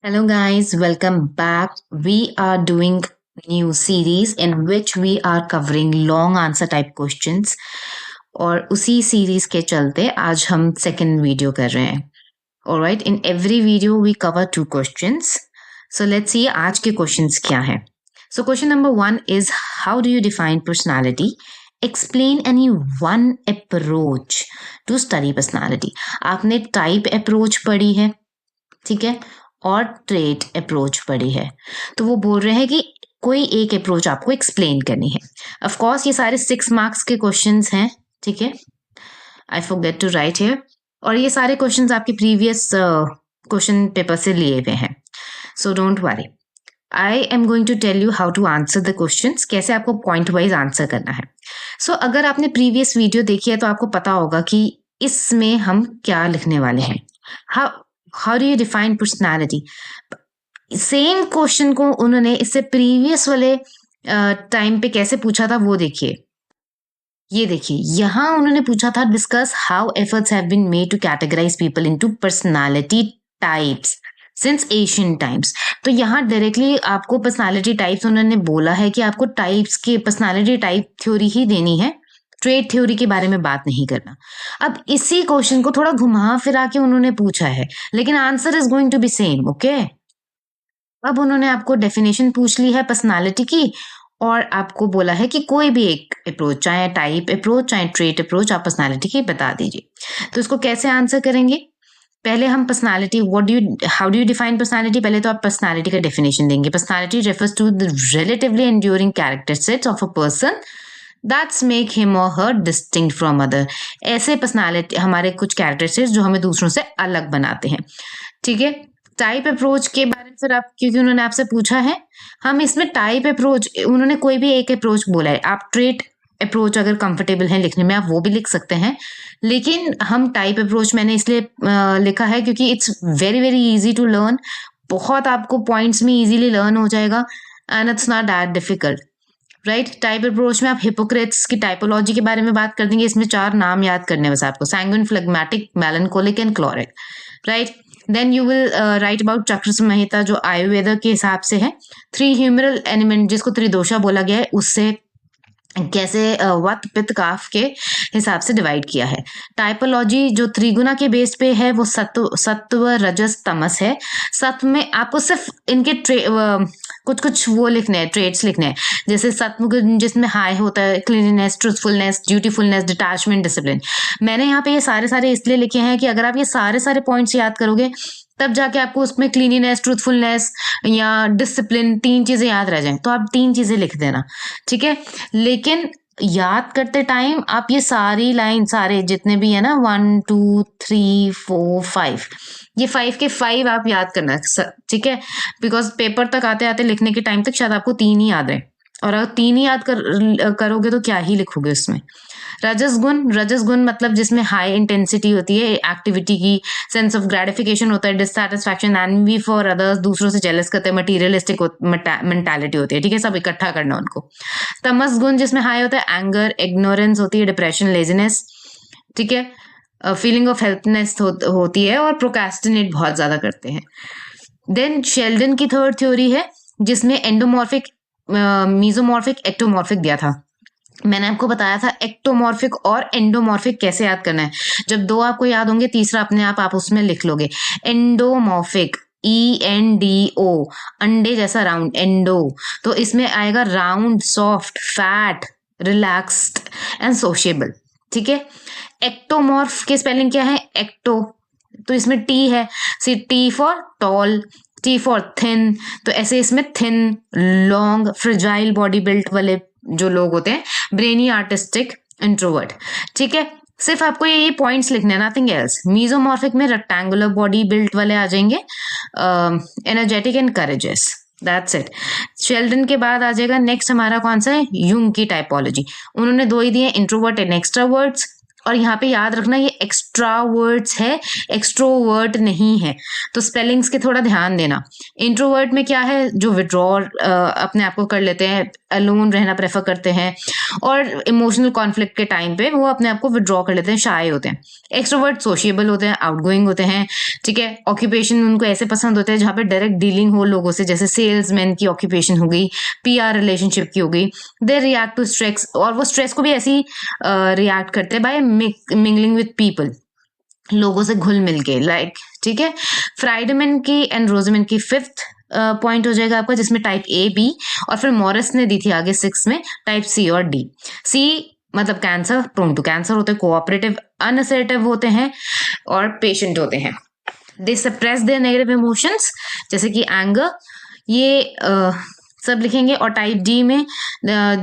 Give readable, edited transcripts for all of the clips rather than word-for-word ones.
Hello guys, welcome back. We are doing new series in which we are covering long answer type questions और उसी series के चलते आज हम second video कर रहे हैं. Alright, in every video we cover 2 questions. So let's see आज के questions क्या हैं. So question number 1 is how do you define personality? Explain any one approach to study personality. आपने type approach पढ़ी है, ठीक है, और ट्रेट अप्रोच पढ़ी है. तो वो बोल रहे हैं कि कोई एक अप्रोच आपको एक्सप्लेन करनी है. ऑफ कोर्स ये सारे 6 मार्क्स के क्वेश्चंस हैं, ठीक है. I forget to write here. और ये सारे क्वेश्चंस आपके प्रीवियस क्वेश्चन पेपर से लिए हुए हैं. So don't worry. I am going to tell you how to answer the questions, कैसे आपको पॉइंट वाइज आंसर करना है. सो अगर आपने प्रीवियस वीडियो देखी है तो आपको पता होगा कि इसमें हम क्या लिखने वाले हैं. How do you define personality. Same question को उन्होंने इससे प्रीवियस वाले टाइम पे कैसे पूछा था वो देखिए. ये देखिए, यहां उन्होंने पूछा था discuss how efforts have been made to categorize people into personality types since Asian times. तो यहाँ डायरेक्टली आपको पर्सनालिटी टाइप्स उन्होंने बोला है कि आपको टाइप्स के पर्सनालिटी टाइप थ्योरी ही देनी है, ट्रेड थ्योरी के बारे में बात नहीं करना. अब इसी क्वेश्चन को थोड़ा घुमा फिरा के उन्होंने पूछा है, लेकिन answer is going to be same. Okay, अब उन्होंने आपको डेफिनेशन पूछ ली है पर्सनालिटी की और आपको बोला है कि कोई भी एक अप्रोच, चाहे टाइप अप्रोच चाहे ट्रेट अप्रोच, आप पर्सनालिटी की बता दीजिए. तो इसको कैसे आंसर करेंगे. पहले हम personality, how do you define personality. पहले तो आप पर्सनालिटी का डेफिनेशन देंगे. Personality refers to the relatively enduring characteristics of a person that's make him or her distinct from other. ऐसे पर्सनालिटी हमारे कुछ कैरेक्टरिस्टिक्स जो हमें दूसरों से अलग बनाते हैं, ठीक है. टाइप अप्रोच के बारे में फिर आप, क्योंकि उन्होंने आपसे पूछा है, हम इसमें टाइप अप्रोच, उन्होंने कोई भी एक अप्रोच बोला है. आप ट्रेट अप्रोच अगर कंफर्टेबल है लिखने में आप वो भी लिख सकते हैं, लेकिन हम टाइप अप्रोच मैंने इसलिए लिखा है क्योंकि it's very very easy to learn. बहुत आपको पॉइंट्स में इजीली लर्न हो जाएगा and it's not that difficult, right. Type approach में आप हिपोक्रेट्स की टाइपोलॉजी के बारे में बात कर देंगे. इसमें 4 नाम याद करने बस आपको: sanguine, phlegmatic, melancholic and choleric, right. Then you will write about चक्र संहिता जो आयुर्वेद के हिसाब से है. 3 ह्यूमरल एलिमेंट जिसको त्रिदोषा बोला गया है, उससे कैसे वत पित्त काफ के हिसाब से डिवाइड किया है. टाइपोलॉजी जो त्रिगुणा के बेस पे है वो सत्व रजस तमस है. सत्व में आपको सिर्फ इनके कुछ कुछ वो लिखने हैं, ट्रेट्स लिखने हैं. जैसे सत्व जिसमें हाई होता है क्लीननेस, ट्रूथफुलनेस, ड्यूटीफुलनेस, डिटैचमेंट, डिसिप्लिन. मैंने यहाँ पे ये सारे इसलिए लिखे हैं कि अगर आप ये सारे पॉइंट्स याद करोगे तब जाके आपको उसमें क्लीनिनेस, ट्रूथफुलनेस या डिसिप्लिन 3 चीजें याद रह जाएं. तो आप 3 चीजें लिख देना, ठीक है. लेकिन याद करते टाइम आप ये सारी लाइन, सारे जितने भी है ना, 1 2 3 4 5, ये 5 के 5 आप याद करना, ठीक है. बिकॉज पेपर तक आते आते लिखने के टाइम तक शायद आपको 3 ही याद रहे, और अगर 3 ही याद करोगे तो क्या ही लिखोगे उसमें. रजस गुण मतलब जिसमें हाई इंटेंसिटी होती है एक्टिविटी की, सेंस ऑफ ग्रेटिफिकेशन होता है, डिससैटिस्फैक्शन, एनवी फॉर अदर्स, दूसरों से जेलस करते हैं, मटीरियलिस्टिक मेंटालिटी होती है, ठीक है, सब इकट्ठा करना उनको. तमस गुण जिसमें हाई होता है एंगर, इग्नोरेंस होती है, डिप्रेशन, लेजीनेस, ठीक है, फीलिंग ऑफ हेल्पनेस होती है, और प्रोक्रेस्टिनेट बहुत ज्यादा करते हैं. देन शेल्डन की थर्ड थ्योरी है जिसमें एंडोमॉर्फिक, मीजोमॉर्फिक, एक्टोमॉर्फिक दिया था. मैंने आपको बताया था एक्टोमॉर्फिक और एंडोमॉर्फिक कैसे याद करना है. जब 2 आपको याद होंगे, तीसरा अपने आप उसमें लिख लोगे. एंडोमॉर्फिक, ENDO, अंडे जैसा राउंड, एंडो. तो इसमें आएगा round, soft, fat, relaxed and sociable, ठीक है. एक्टोमॉर्फ की स्पेलिंग क्या है, एक्टो, तो इसमें टी है, T for tall, T for thin. तो ऐसे इसमें thin, long, fragile body built वाले जो लोग होते हैं, ब्रेनी, आर्टिस्टिक, इंट्रोवर्ट, ठीक है. सिर्फ आपको ये पॉइंट्स लिखने हैं, नथिंग एल्स. मीजोमॉर्फिक में रेक्टेंगुलर बॉडी बिल्ट वाले आ जाएंगे, energetic and courageous, that's it. Sheldon के बाद आ जाएगा नेक्स्ट हमारा कौन सा है, यूंग की टाइपोलॉजी. उन्होंने 2 ही दिए, इंट्रोवर्ट एंड एक्सट्रावर्ट्स. और यहाँ पे याद रखना ये एक्सट्रावर्ट्स है, एक्सट्रोवर्ट नहीं है, तो स्पेलिंग्स के थोड़ा ध्यान देना। इंट्रोवर्ट में क्या है, जो विड्रॉ अपने आप को कर लेते हैं, अलोन रहना प्रेफर करते हैं, और इमोशनल कॉन्फ्लिक्ट के टाइम पे वो अपने आप को विड्रॉ कर लेते हैं, शाय होते हैं। एक्सट्रोवर्ट सोशिएबल होते हैं, आउटगोइंग होते हैं, ठीक है। ऑक्यूपेशन उनको ऐसे पसंद होते हैं जहाँ पे डायरेक्ट डीलिंग हो लोगों से, जैसे सेल्समैन की ऑक्यूपेशन हो गई, पीआर रिलेशनशिप की हो गई। दे रिएक्ट टू स्ट्रेस, और वो स्ट्रेस को भी ऐसी रिएक्ट करते हैं बाय मिंगलिंग विद पीपल, लोगों से घुल मिल के, लाइक, ठीक है। फ्राइडमैन की एंड रोजमैन की 5th पॉइंट हो जाएगा आपका, जिसमें टाइप ए, बी, और फिर मॉरिस ने दी थी आगे 6 में टाइप सी और डी। सी मतलब कैंसर, प्रोन टू कैंसर होते हैं, कोऑपरेटिव, अनअसर्टिव होते हैं, और पेशेंट होते हैं। दे सप्रेस देयर नेगेटिव इमोशंस, जैसे कि एंगर, ये सब लिखेंगे। और टाइप डी में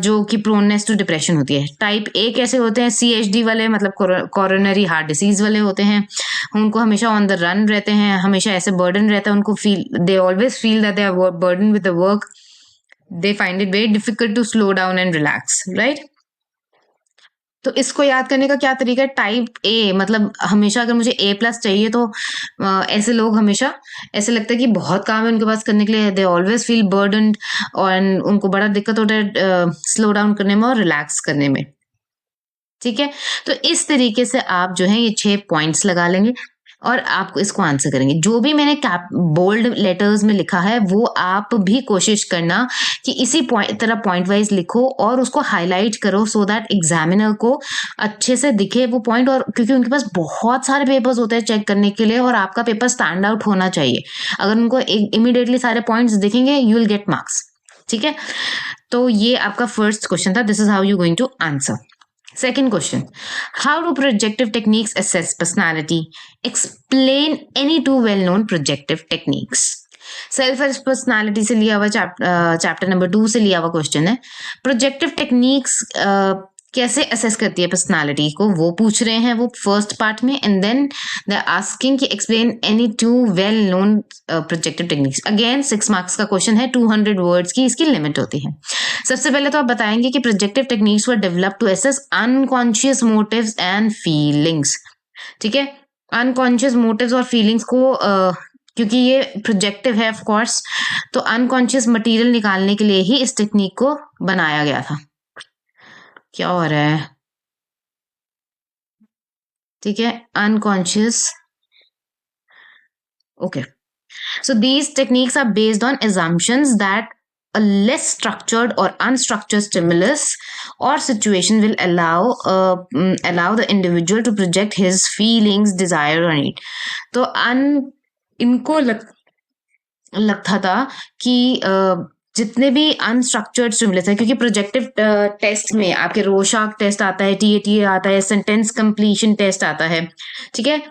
जो कि प्रोननेस टू डिप्रेशन होती है। टाइप ए कैसे होते हैं, CHD वाले, मतलब कोरोनरी हार्ट डिसीज वाले होते हैं, उनको हमेशा ऑन द रन रहते हैं, हमेशा ऐसे बर्डन रहता है उनको, they always feel that they are burden with the work, they find it very difficult to slow down and relax, right. तो इसको याद करने का क्या तरीका है, टाइप ए मतलब हमेशा अगर मुझे A+ चाहिए तो ऐसे लोग हमेशा ऐसे लगता है कि बहुत काम है उनके पास करने के लिए, दे ऑलवेज फील बर्डन्ड, और उनको बड़ा दिक्कत होता है स्लो डाउन करने में और रिलैक्स करने में, ठीक है। तो इस तरीके से आप जो है ये 6 पॉइंट्स लगा लेंगे और आपको इसको आंसर करेंगे। जो भी मैंने बोल्ड लेटर्स में लिखा है वो आप भी कोशिश करना कि इसी तरह पॉइंट वाइज लिखो और उसको हाईलाइट करो, सो दैट एग्जामिनर को अच्छे से दिखे वो पॉइंट। और क्योंकि उनके पास बहुत सारे पेपर्स होते हैं चेक करने के लिए और आपका पेपर स्टैंड आउट होना चाहिए, अगर उनको इमीडिएटली सारे पॉइंट्स दिखेंगे यू विल गेट मार्क्स, ठीक है। तो ये आपका फर्स्ट क्वेश्चन था, this is how you going to answer. Second question, how do projective techniques assess personality? Explain any two well-known projective techniques. Self personality से लिया हुआ चैप्टर नंबर 2 से लिया हुआ क्वेश्चन है। प्रोजेक्टिव टेक्निक्स कैसे असेस करती है पर्सनालिटी को वो पूछ रहे हैं वो फर्स्ट पार्ट में, and then they are asking कि explain any two well known projective techniques. Again 6 marks का क्वेश्चन है, 200 वर्ड्स की इसकी लिमिट होती है। सबसे पहले तो आप बताएंगे कि projective techniques were develop to assess unconscious motives and feelings, ठीक है। अनकॉन्शियस मोटिव्स और फीलिंग्स को क्योंकि ये प्रोजेक्टिव है ऑफ कोर्स, तो अनकॉन्शियस मटेरियल निकालने के लिए ही इस टेक्निक को बनाया गया था। क्या हो रहा है, ठीक है, unconscious, okay. So these techniques are based on assumptions that a less structured or unstructured stimulus or situation will allow the individual to project his feelings, desire or need. तो इनको लगता था कि जितने भी अनस्ट्रक्चर्ड स्टिमुलस है, क्योंकि projective test में आपके रोशाक टेस्ट आता है, TAT आता है, सेंटेंस कंप्लीशन टेस्ट आता है, ठीक है।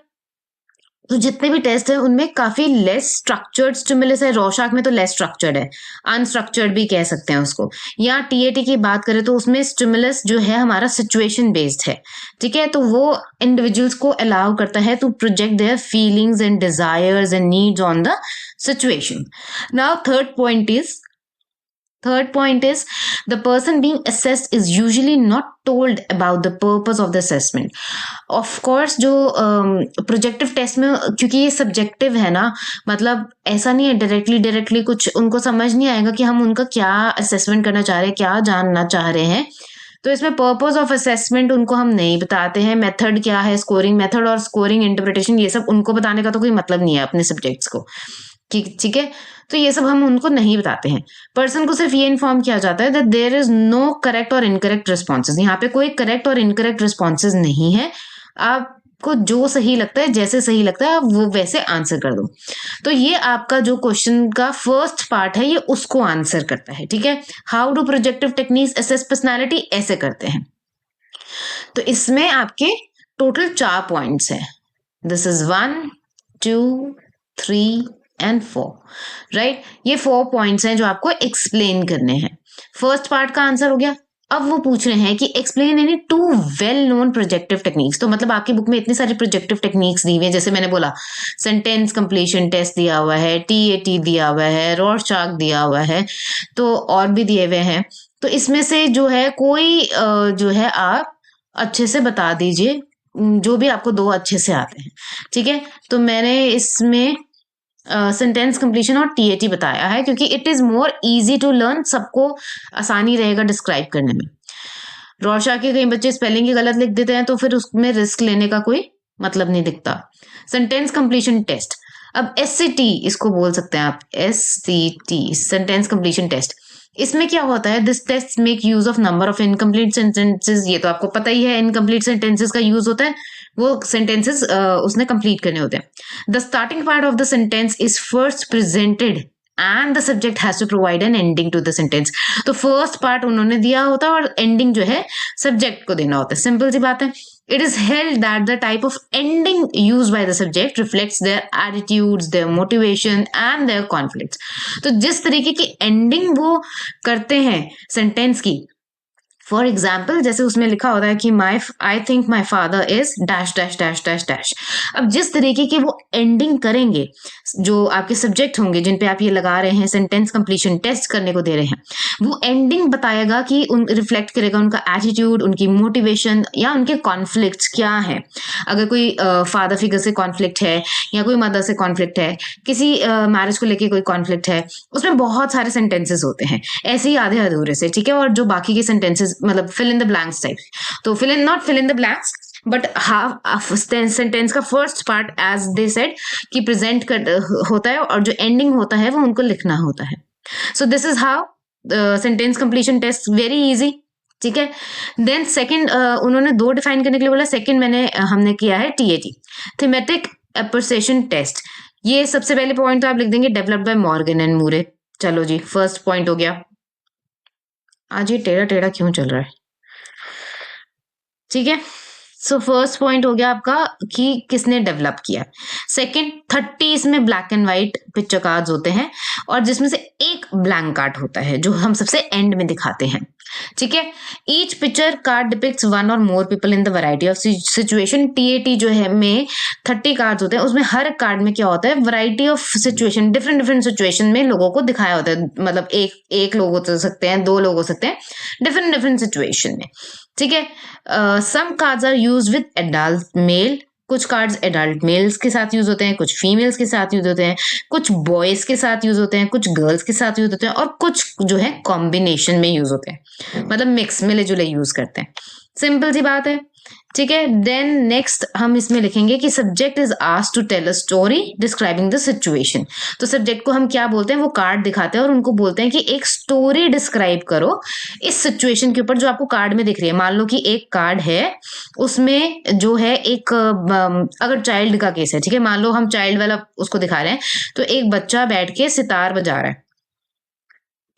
तो जितने भी टेस्ट है उनमें काफी लेस स्ट्रक्चर्ड स्टिमुलस है, रोशाक में तो लेस स्ट्रक्चर्ड है, अनस्ट्रक्चर्ड भी कह सकते हैं उसको। या TAT की बात करें तो उसमें स्टिमुलस जो है हमारा सिचुएशन बेस्ड है, ठीक है। तो वो इंडिविजुअल्स को अलाउ करता है to project their feelings and desires and needs on the situation. Now Third point is the person being assessed is usually not told about the purpose of the assessment. Of course जो projective test में, क्योंकि ये subjective है ना, मतलब ऐसा नहीं है डायरेक्टली कुछ उनको समझ नहीं आएगा कि हम उनका क्या असेसमेंट करना चाह रहे हैं, क्या जानना चाह रहे हैं। तो इसमें पर्पस ऑफ असेसमेंट उनको हम नहीं बताते हैं, मेथड क्या है, स्कोरिंग मेथड और स्कोरिंग इंटरप्रिटेशन, ये सब उनको बताने का तो कोई मतलब नहीं है अपने सब्जेक्ट्स को, ठीक है। तो ये सब हम उनको नहीं बताते हैं। पर्सन को सिर्फ ये इन्फॉर्म किया जाता है that there is no correct or incorrect responses. यहाँ पे कोई करेक्ट और इनकरेक्ट रिस्पॉन्सेज नहीं है, आपको जो सही लगता है, जैसे सही लगता है आप वो वैसे आंसर कर दो। तो ये आपका जो क्वेश्चन का फर्स्ट पार्ट है ये उसको आंसर करता है, ठीक है। How do projective techniques assess personality, ऐसे करते हैं। तो इसमें आपके टोटल 4 पॉइंट्स हैं, दिस इज 1 2 3 एंड 4, राइट। ये 4 पॉइंट्स हैं जो आपको एक्सप्लेन करने हैं। फर्स्ट पार्ट का आंसर हो गया। अब वो पूछ रहे हैं कि explain any 2 well known projective techniques. तो मतलब आपकी बुक में इतनी सारी प्रोजेक्टिव टेक्निक्स दी हुई है, जैसे मैंने बोला सेंटेंस कंप्लीशन टेस्ट दिया हुआ है, TAT दिया हुआ है, रॉर्शचॉक दिया हुआ है, तो और भी दिए हुए हैं। तो इसमें से जो है कोई जो है आप अच्छे से बता दीजिए जो भी आपको दो अच्छे से आते हैं, ठीक है। तो मैंने इसमें सेंटेंस कंप्लीशन और टीएटी बताया है क्योंकि it is more easy to learn, सबको आसानी रहेगा डिस्क्राइब करने में। रोशा के कई बच्चे स्पेलिंग ही गलत लिख देते हैं तो फिर उसमें रिस्क लेने का कोई मतलब नहीं दिखता। सेंटेंस कंप्लीशन टेस्ट, अब SCT इसको बोल सकते हैं आप, SCT सेंटेंस कंप्लीशन टेस्ट। इसमें क्या होता है, this test make use of number of incomplete sentences, ये तो आपको पता ही है, इनकम्प्लीट सेंटेंसेस का यूज होता है, वो सेंटेंसेस उसने कंप्लीट करने होते हैं। The starting part of the sentence is first presented and the subject has to provide an ending to the sentence. तो फर्स्ट पार्ट उन्होंने दिया होता है और एंडिंग जो है सब्जेक्ट को देना होता है, सिंपल सी बात है। It is held that the type of ending used by the subject reflects their attitudes, their motivation and their conflicts. तो जिस तरीके की एंडिंग वो करते हैं सेंटेंस की, फॉर एग्जाम्पल जैसे उसमें लिखा होता है कि I think my father is dash dash dash dash dash. अब जिस तरीके की वो एंडिंग करेंगे, जो आपके सब्जेक्ट होंगे जिन पे आप ये लगा रहे हैं, सेंटेंस कंप्लीशन टेस्ट करने को दे रहे हैं, वो एंडिंग बताएगा कि उन रिफ्लेक्ट करेगा उनका एटीट्यूड, उनकी मोटिवेशन या उनके कॉन्फ्लिक्ट्स क्या है। अगर कोई फादर फिगर से कॉन्फ्लिक्ट है या कोई मदर से कॉन्फ्लिक्ट है, किसी मैरिज को लेके कोई कॉन्फ्लिक्ट है, उसमें बहुत सारे सेंटेंसेस होते हैं ऐसे ही आधे अधूरे से, ठीक है। और जो बाकी के सेंटेंसेस मतलब fill in the blanks type, तो not fill in the blanks but half sentence का first part as they said कि प्रेजेंट कर होता है और जो एंडिंग होता है वो उनको लिखना होता है। So this is how sentence completion test, very easy, ठीक है। देन सेकंड उन्होंने दो डिफाइन करने के लिए बोला, सेकंड हमने किया है TAT, थीमेटिक एप्रिसिएशन टेस्ट। ये सबसे पहले पॉइंट तो आप लिख देंगे डेवलप्ड बाय मॉर्गन एंड मूरे। चलो जी, फर्स्ट पॉइंट हो गया। आज ये टेढ़ा टेढ़ा क्यों चल रहा है, ठीक है। सो फर्स्ट पॉइंट हो गया आपका कि किसने डेवलप किया। सेकंड, 30 इसमें black and white picture cards होते हैं और जिसमें से एक ब्लैंक कार्ड होता है जो हम सबसे एंड में दिखाते हैं, ठीक है। Each picture card depicts one or more people in the variety of situation. TAT जो है में 30 कार्ड्स होते हैं, उसमें हर कार्ड में क्या होता है, variety of situation, different different situation में लोगों को दिखाया होता है, मतलब एक लोग हो सकते हैं, दो लोग हो सकते हैं, डिफरेंट डिफरेंट सिचुएशन में, ठीक है। Some cards are use with adult male, कुछ कार्ड्स एडल्ट मेल्स के साथ यूज होते हैं, कुछ फीमेल्स के साथ यूज होते हैं, कुछ बॉयज के साथ यूज होते हैं, कुछ गर्ल्स के साथ यूज होते हैं और कुछ जो है कॉम्बिनेशन में यूज होते हैं, मतलब मिक्स, मिले जुले यूज करते हैं, सिंपल सी बात है, ठीक है। देन नेक्स्ट हम इसमें लिखेंगे कि subject is asked to tell a story describing the situation. तो सब्जेक्ट को हम क्या बोलते हैं, वो कार्ड दिखाते हैं और उनको बोलते हैं कि एक स्टोरी डिस्क्राइब करो इस सिचुएशन के ऊपर जो आपको कार्ड में दिख रही है। मान लो कि एक कार्ड है, उसमें जो है एक अगर चाइल्ड का केस है, ठीक है, मान लो हम चाइल्ड वाला उसको दिखा रहे हैं, तो एक बच्चा बैठ के सितार बजा रहा है,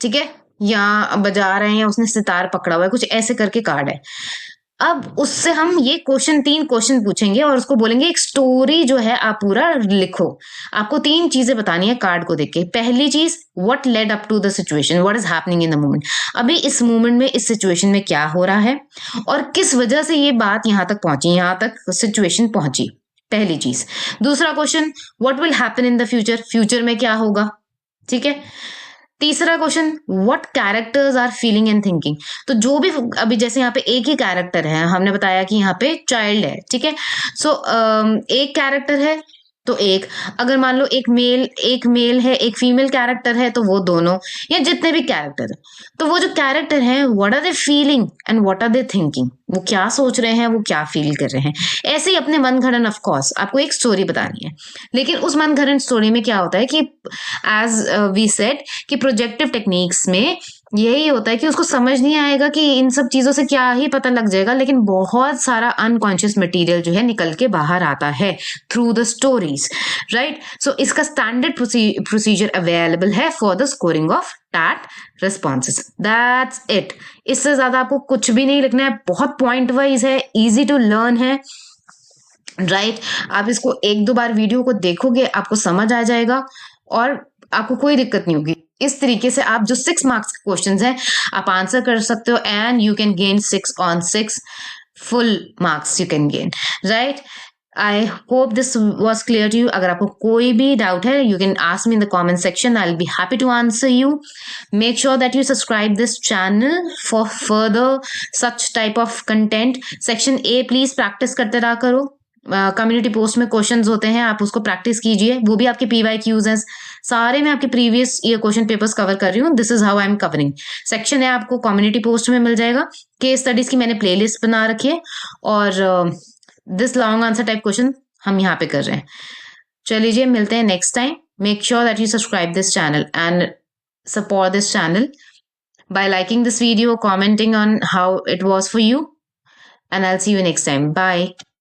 ठीक है, या बजा रहे हैं या उसने सितार पकड़ा हुआ है, कुछ ऐसे करके कार्ड है। अब उससे हम ये तीन क्वेश्चन पूछेंगे और उसको बोलेंगे एक स्टोरी जो है आप पूरा लिखो। आपको 3 चीजें बतानी है कार्ड को देख के। पहली चीज, what led up to the situation, what is happening in the moment, अभी इस मोमेंट में इस सिचुएशन में क्या हो रहा है और किस वजह से ये बात यहाँ तक पहुंची, यहाँ तक सिचुएशन पहुंची, पहली चीज। दूसरा question, what will happen in the future, future में क्या होगा, ठीक है। तीसरा question, what characters are feeling and thinking, तो जो भी अभी जैसे यहाँ पे एक ही कैरेक्टर है, हमने बताया कि यहाँ पे चाइल्ड है, ठीक है। सो एक कैरेक्टर है तो एक, अगर मान लो एक मेल है, एक फीमेल कैरेक्टर है, तो वो दोनों, या जितने भी कैरेक्टर है, तो वो जो कैरेक्टर है, what are they feeling and what are they thinking, वो क्या सोच रहे हैं, वो क्या फील कर रहे हैं। ऐसे ही अपने मन घड़न, ऑफ कोर्स आपको एक स्टोरी बतानी है, लेकिन उस मन घड़न स्टोरी में क्या होता है कि एज वी सेड कि प्रोजेक्टिव टेक्निक्स में यही होता है कि उसको समझ नहीं आएगा कि इन सब चीजों से क्या ही पता लग जाएगा, लेकिन बहुत सारा अनकॉन्शियस मटेरियल जो है निकल के बाहर आता है through the stories, right. So इसका स्टैंडर्ड प्रोसीजर अवेलेबल है for the scoring of TAT responses, that's it. इससे ज्यादा आपको कुछ भी नहीं लिखना है, बहुत पॉइंट वाइज है, इजी टू लर्न है, राइट। आप इसको 1-2 बार वीडियो को देखोगे, आपको समझ आ जाएगा और आपको कोई दिक्कत नहीं होगी। इस तरीके से आप जो 6 मार्क्स के क्वेश्चंस हैं आप आंसर कर सकते हो and you can gain 6 on 6 full marks you can gain, right. I hope this was clear to you. अगर आपको कोई भी डाउट है, you can ask me in the comment section. I will be happy to answer you. Make sure that you subscribe this channel for further such type of content. Section A please practice करते रहा करो. Community post में questions होते हैं, आप उसको practice कीजिए. वो भी आपके PYQs हैं. सारे मैं आपके previous year question papers cover कर रही हूँ. This is how I am covering. Section है आपको कम्युनिटी पोस्ट में मिल जाएगा. केस स्टडीज की मैंने प्लेलिस्ट बना रखी है, और this long answer type question हम यहाँ पे कर रहे हैं. चलिए मिलते हैं next time. Make sure that you subscribe this channel and support this channel by liking this video, commenting on how it was for you, and I'll see you next time. Bye.